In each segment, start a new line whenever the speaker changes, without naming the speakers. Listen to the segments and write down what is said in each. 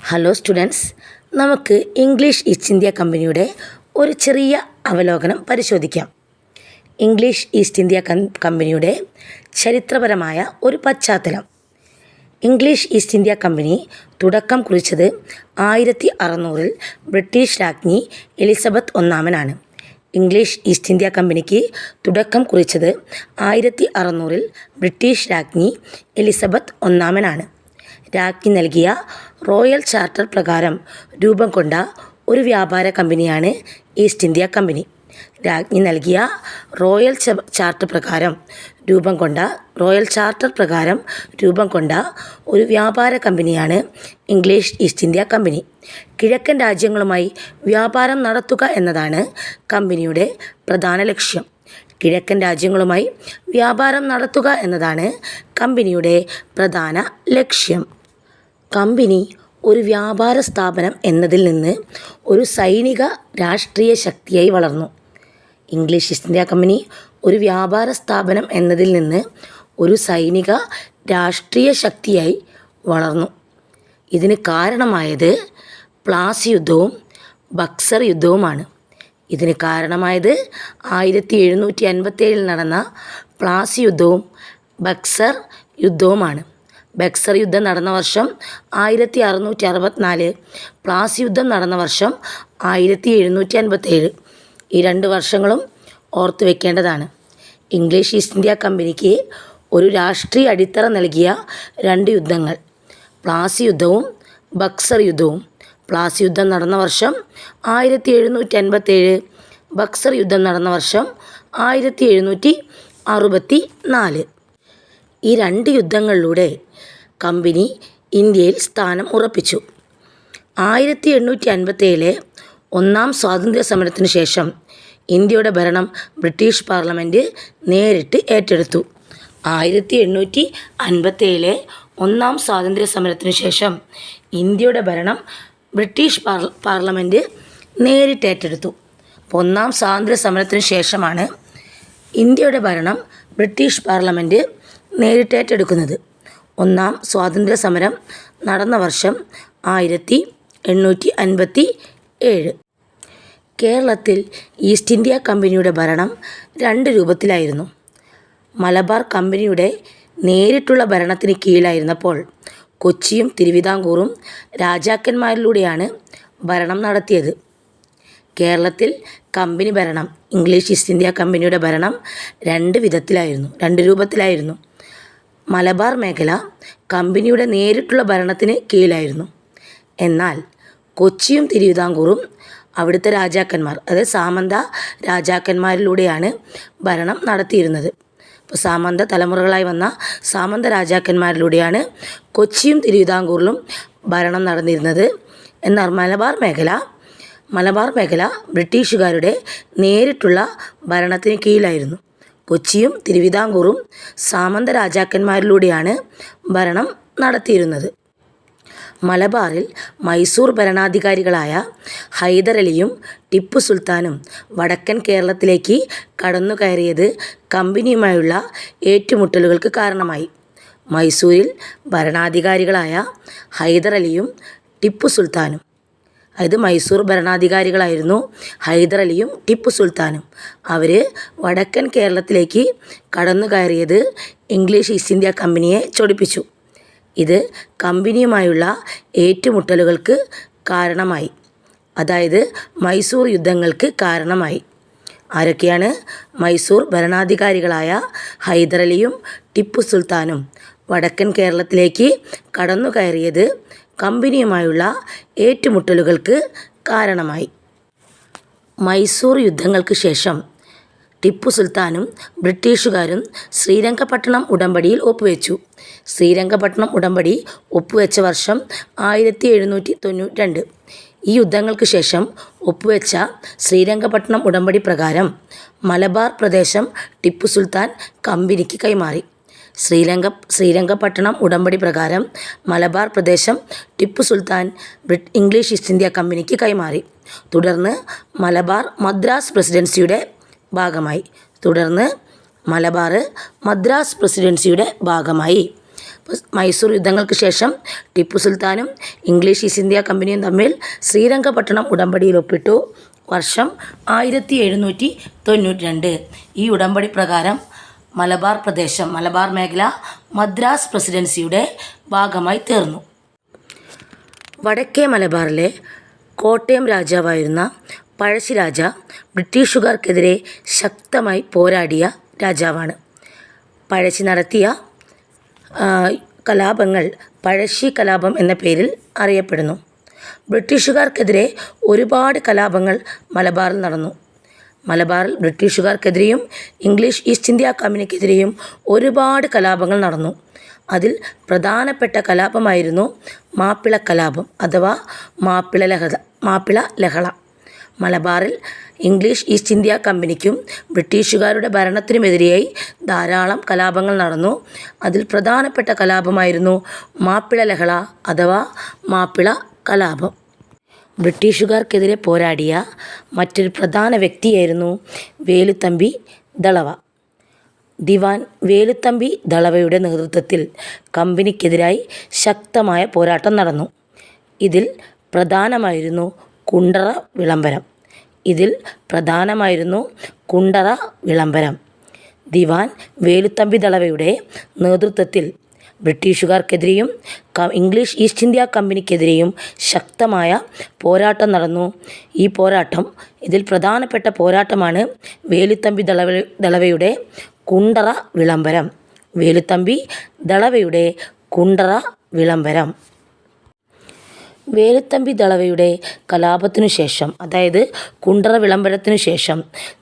Hello students, നമുക്ക് English east India കമ്പനിയുടെ ഒരു ചെറിയ അവലോകനം പരിശോധിക്കാം. ഇംഗ്ലീഷ് ഈസ്റ്റ് ഇന്ത്യ കമ്പനിയുടെ ചരിത്രപരമായ ഒരു പശ്ചാത്തലം. ഇംഗ്ലീഷ് ഈസ്റ്റ് ഇന്ത്യ കമ്പനി തുടക്കം കുറിച്ചത് 1600 ബ്രിട്ടീഷ് രാജ്ഞി എലിസബത്ത് ഒന്നാമനാണ്. ഇംഗ്ലീഷ് ഈസ്റ്റ് ഇന്ത്യ കമ്പനിക്ക് തുടക്കം കുറിച്ചത് 1600 ബ്രിട്ടീഷ് രാജ്ഞി എലിസബത്ത് ഒന്നാമനാണ്. രാജ്ഞി നൽകിയ റോയൽ ചാർട്ടർ പ്രകാരം രൂപം കൊണ്ട ഒരു വ്യാപാര കമ്പനിയാണ് ഈസ്റ്റ് ഇന്ത്യ കമ്പനി. രാജ്ഞി നൽകിയ റോയൽ ചാർട്ടർ പ്രകാരം രൂപം കൊണ്ട ഒരു വ്യാപാര കമ്പനിയാണ് ഇംഗ്ലീഷ് ഈസ്റ്റ് ഇന്ത്യ കമ്പനി. കിഴക്കൻ രാജ്യങ്ങളുമായി വ്യാപാരം നടത്തുക എന്നതാണ് കമ്പനിയുടെ പ്രധാന ലക്ഷ്യം. കിഴക്കൻ രാജ്യങ്ങളുമായി വ്യാപാരം നടത്തുക എന്നതാണ് കമ്പനിയുടെ പ്രധാന ലക്ഷ്യം. കമ്പനി ഒരു വ്യാപാര സ്ഥാപനം എന്നതിൽ നിന്ന് ഒരു സൈനിക രാഷ്ട്രീയ ശക്തിയായി വളർന്നു. ഇംഗ്ലീഷ് ഈസ്റ്റ് ഇന്ത്യ കമ്പനി ഒരു വ്യാപാര സ്ഥാപനം എന്നതിൽ നിന്ന് ഒരു സൈനിക രാഷ്ട്രീയ ശക്തിയായി വളർന്നു. ഇതിന് കാരണമായത് പ്ലാസി യുദ്ധവും ബക്സർ യുദ്ധവുമാണ്. 1757 നടന്ന പ്ലാസി യുദ്ധവും ബക്സർ യുദ്ധവുമാണ്. ബക്സർ യുദ്ധം നടന്ന വർഷം 1664, പ്ലാസി യുദ്ധം നടന്ന വർഷം 1757. ഈ 2 വർഷങ്ങളും ഓർത്തു വെക്കേണ്ടതാണ്. ഇംഗ്ലീഷ് ഈസ്റ്റ് ഇന്ത്യ കമ്പനിക്ക് ഒരു രാഷ്ട്രീയ അടിത്തറ നൽകിയ 2 യുദ്ധങ്ങൾ, പ്ലാസി യുദ്ധവും ബക്സർ യുദ്ധവും. പ്ലാസി യുദ്ധം നടന്ന വർഷം 1757, ബക്സർ യുദ്ധം നടന്ന വർഷം 1764. ഈ 2 യുദ്ധങ്ങളിലൂടെ കമ്പനി ഇന്ത്യയിൽ സ്ഥാനം ഉറപ്പിച്ചു. 1857 ഒന്നാം സ്വാതന്ത്ര്യ സമരത്തിനു ശേഷം ഇന്ത്യയുടെ ഭരണം ബ്രിട്ടീഷ് പാർലമെൻറ്റ് നേരിട്ട് ഏറ്റെടുത്തു. 1857 ഒന്നാം സ്വാതന്ത്ര്യ സമരത്തിനു ശേഷം ഇന്ത്യയുടെ ഭരണം ബ്രിട്ടീഷ് പാർലമെൻറ്റ് നേരിട്ട് ഏറ്റെടുത്തു. ഒന്നാം സ്വാതന്ത്ര്യ സമരത്തിനു ശേഷമാണ് ഇന്ത്യയുടെ ഭരണം ബ്രിട്ടീഷ് പാർലമെൻറ്റ് നേരിട്ട് ഏറ്റെടുക്കുന്നത്. ഒന്നാം സ്വാതന്ത്ര്യ സമരം നടന്ന വർഷം 1857. കേരളത്തിൽ ഈസ്റ്റ് ഇന്ത്യ കമ്പനിയുടെ ഭരണം 2 രൂപത്തിലായിരുന്നു. മലബാർ കമ്പനിയുടെ നേരിട്ടുള്ള ഭരണത്തിന് കീഴിലായിരുന്നപ്പോൾ കൊച്ചിയും തിരുവിതാംകൂറും രാജാക്കന്മാരിലൂടെയാണ് ഭരണം നടത്തിയത്. കേരളത്തിൽ കമ്പനി ഭരണം, ഇംഗ്ലീഷ് ഈസ്റ്റ് ഇന്ത്യ കമ്പനിയുടെ ഭരണം 2 രൂപത്തിലായിരുന്നു. മലബാർ മേഖല കമ്പനിയുടെ നേരിട്ടുള്ള ഭരണത്തിന് കീഴിലായിരുന്നു. എന്നാൽ കൊച്ചിയും തിരുവിതാംകൂറും അവിടുത്തെ രാജാക്കന്മാർ, അതായത് സാമന്ത രാജാക്കന്മാരിലൂടെയാണ് ഭരണം നടത്തിയിരുന്നത്. ഇപ്പോൾ സാമന്ത തലമുറകളായി വന്ന സാമന്ത രാജാക്കന്മാരിലൂടെയാണ് കൊച്ചിയും തിരുവിതാംകൂറിലും ഭരണം നടന്നിരുന്നത്. എന്നാൽ മലബാർ മേഖല ബ്രിട്ടീഷുകാരുടെ നേരിട്ടുള്ള ഭരണത്തിന് കീഴിലായിരുന്നു. കൊച്ചിയും തിരുവിതാംകൂറും സാമന്ത രാജാക്കന്മാരിലൂടെയാണ് ഭരണം നടത്തിയിരുന്നത്. മലബാറിൽ മൈസൂർ ഭരണാധികാരികളായ ഹൈദരലിയും ടിപ്പു സുൽത്താനും വടക്കൻ കേരളത്തിലേക്ക് കടന്നുകയറിയത് കമ്പനിയുമായുള്ള ഏറ്റുമുട്ടലുകൾക്ക് കാരണമായി. മൈസൂരിൽ ഭരണാധികാരികളായ ഹൈദരലിയും ടിപ്പു സുൽത്താനും, അതായത് മൈസൂർ ഭരണാധികാരികളായിരുന്നു ഹൈദരലിയും ടിപ്പു സുൽത്താനും. അവർ വടക്കൻ കേരളത്തിലേക്ക് കടന്നു കയറിയത് ഇംഗ്ലീഷ് ഈസ്റ്റ് ഇന്ത്യ കമ്പനിയെ ചൊടിപ്പിച്ചു. ഇത് കമ്പനിയുമായുള്ള ഏറ്റുമുട്ടലുകൾക്ക് കാരണമായി, അതായത് മൈസൂർ യുദ്ധങ്ങൾക്ക് കാരണമായി. ആരൊക്കെയാണ്? മൈസൂർ ഭരണാധികാരികളായ ഹൈദരലിയും ടിപ്പു സുൽത്താനും വടക്കൻ കേരളത്തിലേക്ക് കടന്നു കയറിയത് കമ്പനിയുമായുള്ള ഏറ്റുമുട്ടലുകൾക്ക് കാരണമായി. മൈസൂർ യുദ്ധങ്ങൾക്ക് ശേഷം ടിപ്പു സുൽത്താനും ബ്രിട്ടീഷുകാരും ശ്രീരംഗപട്ടണം ഉടമ്പടിയിൽ ഒപ്പുവെച്ചു. ശ്രീരംഗപട്ടണം ഉടമ്പടി ഒപ്പുവെച്ച വർഷം 1792. ഈ യുദ്ധങ്ങൾക്ക് ശേഷം ഒപ്പുവെച്ച ശ്രീരംഗപട്ടണം ഉടമ്പടി പ്രകാരം മലബാർ പ്രദേശം ടിപ്പു സുൽത്താൻ കമ്പനിക്ക് കൈമാറി. ശ്രീരംഗപട്ടണം ഉടമ്പടി പ്രകാരം മലബാർ പ്രദേശം Tipu Sultan English east India കമ്പനിക്ക് കൈമാറി. തുടർന്ന് മലബാർ മദ്രാസ് പ്രസിഡൻസിയുടെ ഭാഗമായി. മൈസൂർ യുദ്ധങ്ങൾക്ക് ശേഷം ടിപ്പു സുൽത്താനും ഇംഗ്ലീഷ് ഈസ്റ്റ് ഇന്ത്യ കമ്പനിയും തമ്മിൽ ശ്രീരംഗപട്ടണം ഉടമ്പടിയിൽ ഒപ്പിട്ടു. വർഷം 1792. ഈ ഉടമ്പടി പ്രകാരം മലബാർ മേഖല മദ്രാസ് പ്രസിഡൻസിയുടെ ഭാഗമായി തീർന്നു. വടക്കേ മലബാറിലെ കോട്ടയം രാജാവായിരുന്ന പഴശ്ശിരാജ ബ്രിട്ടീഷുകാർക്കെതിരെ ശക്തമായി പോരാടിയ രാജാവാണ്. പഴശ്ശി നടത്തിയ കലാപങ്ങൾ പഴശ്ശി കലാപം എന്ന പേരിൽ അറിയപ്പെടുന്നു. ബ്രിട്ടീഷുകാർക്കെതിരെ ഒരുപാട് കലാപങ്ങൾ മലബാറിൽ നടന്നു. മലബാറിൽ ബ്രിട്ടീഷുകാർക്കെതിരെയും ഇംഗ്ലീഷ് ഈസ്റ്റ് ഇന്ത്യ കമ്പനിക്കെതിരെയും ഒരുപാട് കലാപങ്ങൾ നടന്നു. അതിൽ പ്രധാനപ്പെട്ട കലാപമായിരുന്നു മാപ്പിള കലാപം അഥവാ മാപ്പിള ലഹള. മലബാറിൽ ഇംഗ്ലീഷ് ഈസ്റ്റ് ഇന്ത്യ കമ്പനിക്കും ബ്രിട്ടീഷുകാരുടെ ഭരണത്തിനുമെതിരെയായി ധാരാളം കലാപങ്ങൾ നടന്നു. അതിൽ പ്രധാനപ്പെട്ട കലാപമായിരുന്നു മാപ്പിള ലഹള അഥവാ മാപ്പിള കലാപം. ബ്രിട്ടീഷുകാർക്കെതിരെ പോരാടിയ മറ്റൊരു പ്രധാന വ്യക്തിയായിരുന്നു വേലുത്തമ്പി ദളവ. ദിവാൻ വേലുത്തമ്പി ദളവയുടെ നേതൃത്വത്തിൽ കമ്പനിക്കെതിരായി ശക്തമായ പോരാട്ടം നടന്നു. ഇതിൽ പ്രധാനമായിരുന്നു കുണ്ടറ വിളംബരം. ദിവാൻ വേലുത്തമ്പി ദളവയുടെ നേതൃത്വത്തിൽ ബ്രിട്ടീഷുകാർക്കെതിരെയും ഇംഗ്ലീഷ് ഈസ്റ്റ് ഇന്ത്യ കമ്പനിക്കെതിരെയും ശക്തമായ പോരാട്ടം നടന്നു. ഇതിൽ പ്രധാനപ്പെട്ട പോരാട്ടമാണ് വേലുത്തമ്പി ദളവയുടെ കുണ്ടറ വിളംബരം. വേലുത്തമ്പി ദളവയുടെ കലാപത്തിനു ശേഷം, അതായത് കുണ്ടറ വിളംബരത്തിനു ശേഷം,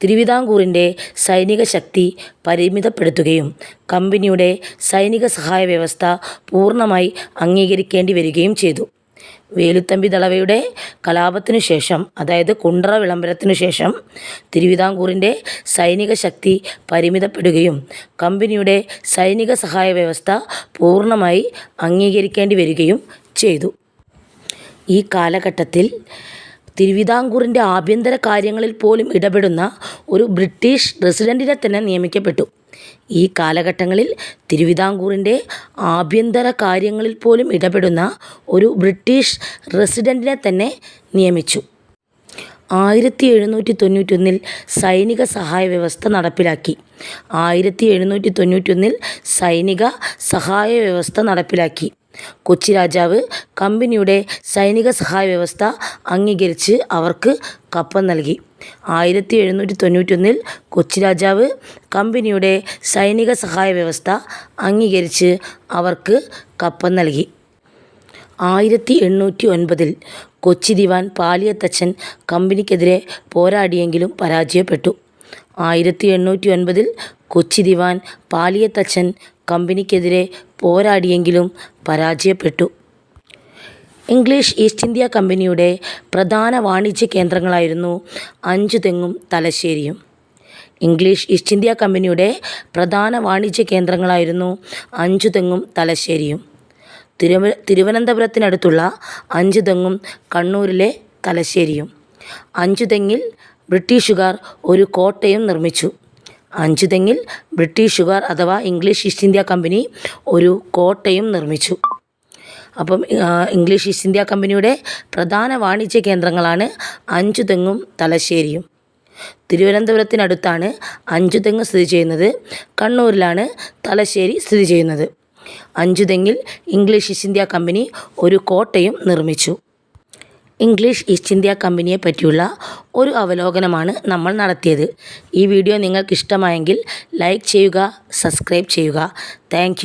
തിരുവിതാംകൂറിൻ്റെ സൈനിക ശക്തി പരിമിതപ്പെടുത്തുകയും കമ്പനിയുടെ സൈനിക സഹായ വ്യവസ്ഥ പൂർണ്ണമായി അംഗീകരിക്കേണ്ടി വരികയും ചെയ്തു. വേലുത്തമ്പി ദളവയുടെ കലാപത്തിനു ശേഷം, അതായത് കുണ്ടറ വിളംബരത്തിനു ശേഷം, തിരുവിതാംകൂറിൻ്റെ സൈനിക ശക്തി പരിമിതപ്പെടുകയും കമ്പനിയുടെ സൈനിക സഹായ വ്യവസ്ഥ പൂർണ്ണമായി അംഗീകരിക്കേണ്ടി വരികയും ചെയ്തു. ഈ കാലഘട്ടത്തിൽ തിരുവിതാംകൂറിൻ്റെ ആഭ്യന്തര കാര്യങ്ങളിൽ പോലും ഇടപെടുന്ന ഒരു ബ്രിട്ടീഷ് റെസിഡൻറ്റിനെ തന്നെ നിയമിക്കപ്പെട്ടു. ഈ കാലഘട്ടങ്ങളിൽ തിരുവിതാംകൂറിൻ്റെ ആഭ്യന്തര കാര്യങ്ങളിൽ പോലും ഇടപെടുന്ന ഒരു ബ്രിട്ടീഷ് റെസിഡൻറ്റിനെ തന്നെ നിയമിച്ചു. 1791 സൈനിക സഹായ വ്യവസ്ഥ നടപ്പിലാക്കി. കൊച്ചി രാജാവ് കമ്പനിയുടെ സൈനിക സഹായ വ്യവസ്ഥ അംഗീകരിച്ച് അവർക്ക് കപ്പം നൽകി. 1791 കൊച്ചി രാജാവ് കമ്പനിയുടെ സൈനിക സഹായ വ്യവസ്ഥ അംഗീകരിച്ച് അവർക്ക് കപ്പം നൽകി. 1809 കൊച്ചി ദിവാൻ പാലിയത്തച്ഛൻ കമ്പനിക്കെതിരെ പോരാടിയെങ്കിലും പരാജയപ്പെട്ടു. 1809 കൊച്ചി ദിവാൻ പാലിയത്തച്ഛൻ കമ്പനിക്കെതിരെ പോരാടിയെങ്കിലും പരാജയപ്പെട്ടു. ഇംഗ്ലീഷ് ഈസ്റ്റ് ഇന്ത്യ കമ്പനിയുടെ പ്രധാന വാണിജ്യ കേന്ദ്രങ്ങളായിരുന്നു അഞ്ചുതെങ്ങും തലശ്ശേരിയും. ഇംഗ്ലീഷ് ഈസ്റ്റ് ഇന്ത്യ കമ്പനിയുടെ പ്രധാന വാണിജ്യ കേന്ദ്രങ്ങളായിരുന്നു അഞ്ചുതെങ്ങും തലശ്ശേരിയും. തിരുവനന്തപുരത്തിനടുത്തുള്ള അഞ്ചുതെങ്ങും കണ്ണൂരിലെ തലശ്ശേരിയും. അഞ്ചുതെങ്ങിൽ ബ്രിട്ടീഷുകാർ ഒരു കോട്ടയും നിർമ്മിച്ചു. അഞ്ചുതെങ്ങിൽ ബ്രിട്ടീഷുകാർ അഥവാ ഇംഗ്ലീഷ് ഈസ്റ്റ് ഇന്ത്യ കമ്പനി ഒരു കോട്ടയും നിർമ്മിച്ചു. അപ്പം ഇംഗ്ലീഷ് ഈസ്റ്റ് ഇന്ത്യ കമ്പനിയുടെ പ്രധാന വാണിജ്യ കേന്ദ്രങ്ങളാണ് അഞ്ചുതെങ്ങും തലശ്ശേരിയും. തിരുവനന്തപുരത്തിനടുത്താണ് അഞ്ചുതെങ്ങ് സ്ഥിതി ചെയ്യുന്നത്. കണ്ണൂരിലാണ് തലശ്ശേരി സ്ഥിതി ചെയ്യുന്നത്. അഞ്ചുതെങ്ങിൽ ഇംഗ്ലീഷ് ഈസ്റ്റ് ഇന്ത്യ കമ്പനി ഒരു കോട്ടയും നിർമ്മിച്ചു. ഇംഗ്ലീഷ് ഈസ്റ്റ് ഇന്ത്യ കമ്പനിയെ പറ്റിയുള്ള ഒരു അവലോകനമാണ് നമ്മൾ നടത്തിയത്. ഈ വീഡിയോ നിങ്ങൾക്ക് ഇഷ്ടമായെങ്കിൽ ലൈക്ക് ചെയ്യുക, സബ്സ്ക്രൈബ് ചെയ്യുക. താങ്ക്